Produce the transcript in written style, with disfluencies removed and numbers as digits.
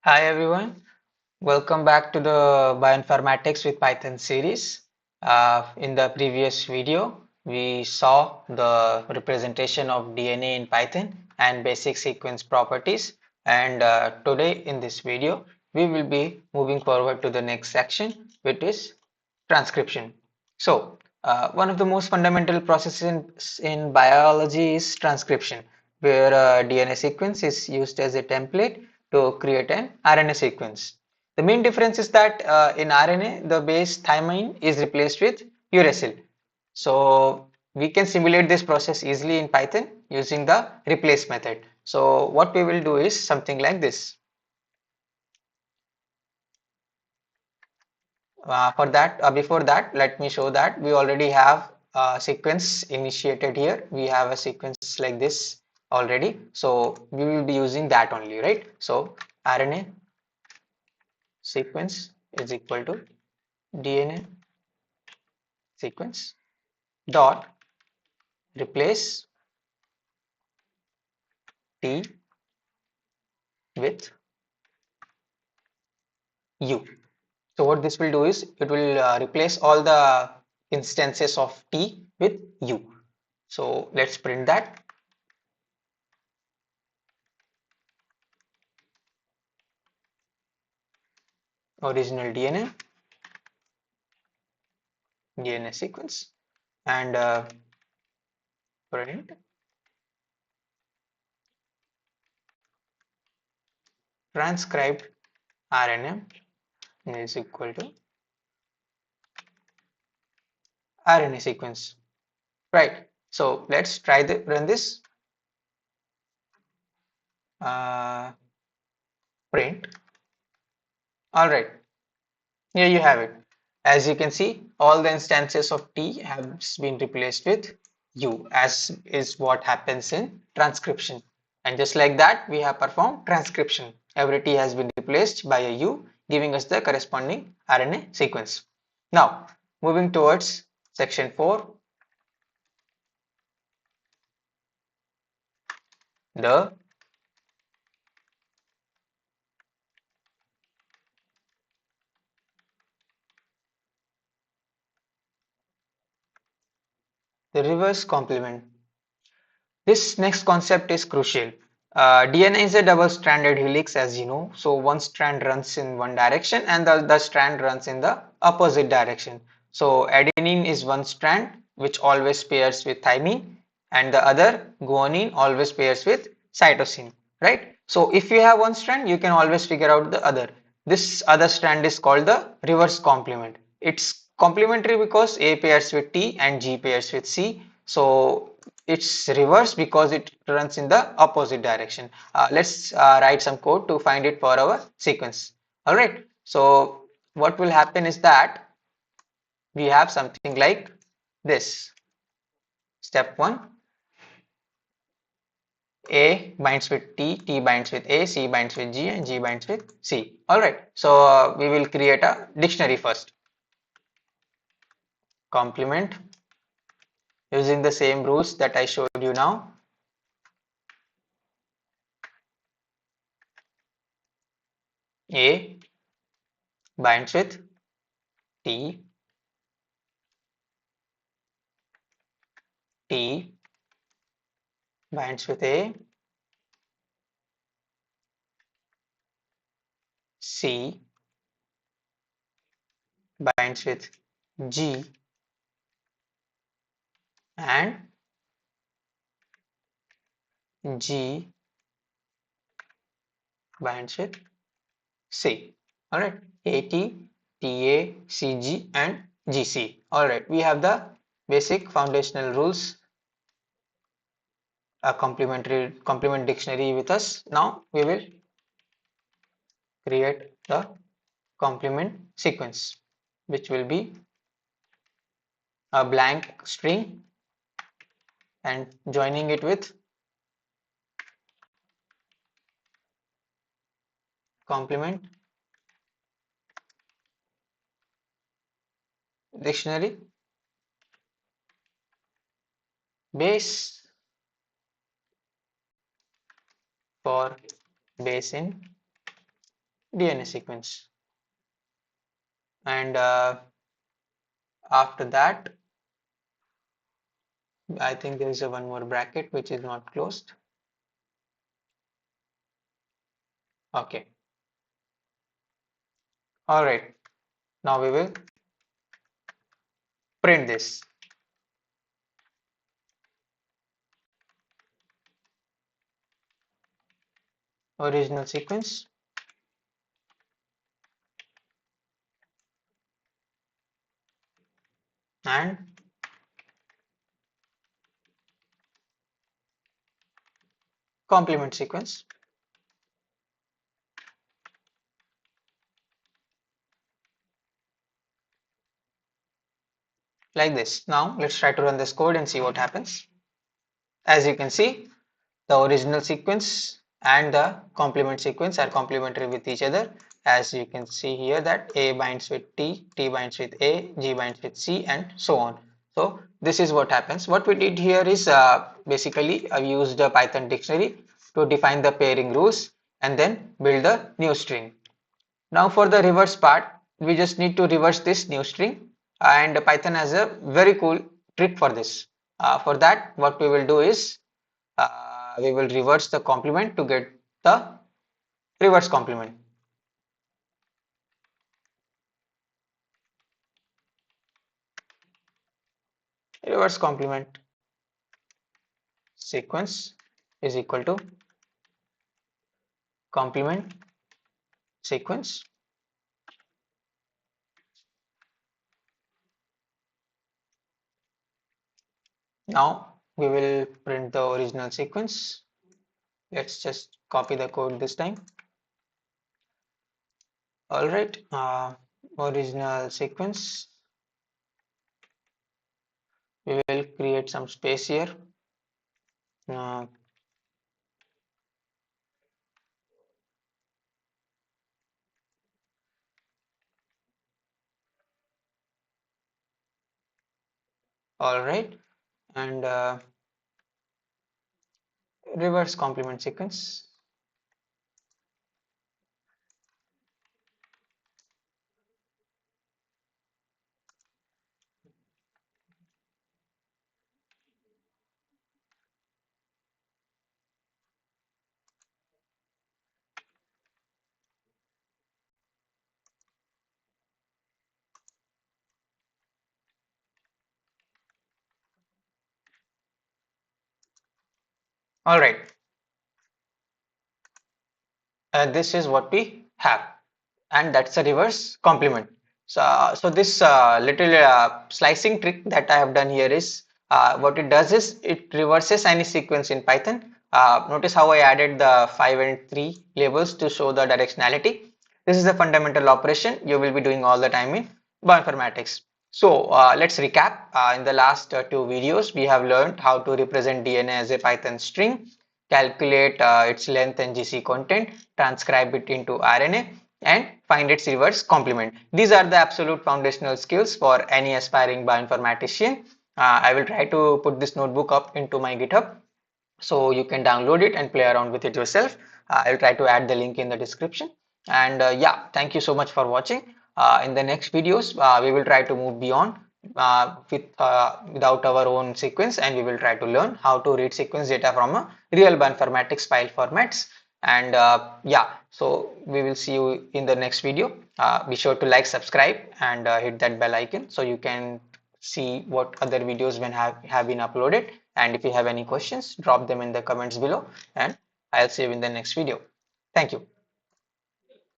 Hi everyone, welcome back to the Bioinformatics with Python series. In the previous video, we saw the representation of DNA in Python and basic sequence properties. And today in this video, we will be moving forward to the next section, which is transcription. One of the most fundamental processes in biology is transcription, where a DNA sequence is used as a template to create an RNA sequence. The main difference is that in RNA, the base thymine is replaced with uracil. So we can simulate this process easily in Python using the replace method. So what we will do is something like this. Before that, let me show that we already have a sequence initiated here. We have a sequence like this already. So we will be using that only, right? So RNA sequence is equal to DNA sequence dot replace T with U. So what this will do is it will replace all the instances of T with U. So let's print that. Original DNA sequence and print transcribed RNA is equal to RNA sequence, right? So let's try the run this uh, print. All right, here you have it. As you can see, all the instances of T have been replaced with U, as is what happens in transcription. And just like that, we have performed transcription. Every T has been replaced by a U, giving us the corresponding RNA sequence. Now, moving towards section 4, the reverse complement. This next concept is crucial. DNA is a double-stranded helix, as you know. So one strand runs in one direction and the strand runs in the opposite direction. So adenine is one strand which always pairs with thymine, and the other guanine always pairs with cytosine, right? So if you have one strand, you can always figure out the other. This other strand is called the reverse complement. It's complementary because A pairs with T and G pairs with C. So it's reverse because it runs in the opposite direction. Let's write some code to find it for our sequence. All right. So what will happen is that we have something like this. Step 1, A binds with T, T binds with A, C binds with G, and G binds with C. All right. So we will create a dictionary first. Complement using the same rules that I showed you now. A binds with T, T binds with A, C binds with G, and G binds with C. All right, AT, TA, CG, and GC. All right, we have the basic foundational rules, a complement dictionary with us. Now we will create the complement sequence, which will be a blank string and joining it with complement dictionary base for base in DNA sequence. And after that, I think there is a one more bracket which is not closed. Okay. All right. Now we will print this. Original sequence and complement sequence. Like this. Now let's try to run this code and see what happens. As you can see, the original sequence and the complement sequence are complementary with each other. As you can see here that A binds with T, T binds with A, G binds with C, and so on. So this is what happens. What we did here is basically I used a Python dictionary to define the pairing rules and then build a new string. Now for the reverse part, we just need to reverse this new string, and Python has a very cool trick for this. For that, what we will do is we will reverse the complement to get the reverse complement. Reverse complement sequence is equal to complement sequence. Now we will print the original sequence. Let's just copy the code this time. All right, original sequence. We will create some space here. Uh, all right, and reverse complement sequence. All right, this is what we have, and that's a reverse complement. So this little slicing trick that I have done here is what it does is it reverses any sequence in Python. Notice how I added the 5 and 3 labels to show the directionality. This is a fundamental operation you will be doing all the time in bioinformatics. So let's recap. In the last two videos, we have learned how to represent DNA as a Python string, calculate its length and GC content, transcribe it into RNA, and find its reverse complement. These are the absolute foundational skills for any aspiring bioinformatician. I will try to put this notebook up into my GitHub so you can download it and play around with it yourself. I'll try to add the link in the description. And yeah, thank you so much for watching. In the next videos, we will try to move beyond without our own sequence, and we will try to learn how to read sequence data from a real bioinformatics file formats. And yeah, so we will see you in the next video. Be sure to like, subscribe, and hit that bell icon so you can see what other videos have been uploaded. And if you have any questions, drop them in the comments below, and I'll see you in the next video. Thank you.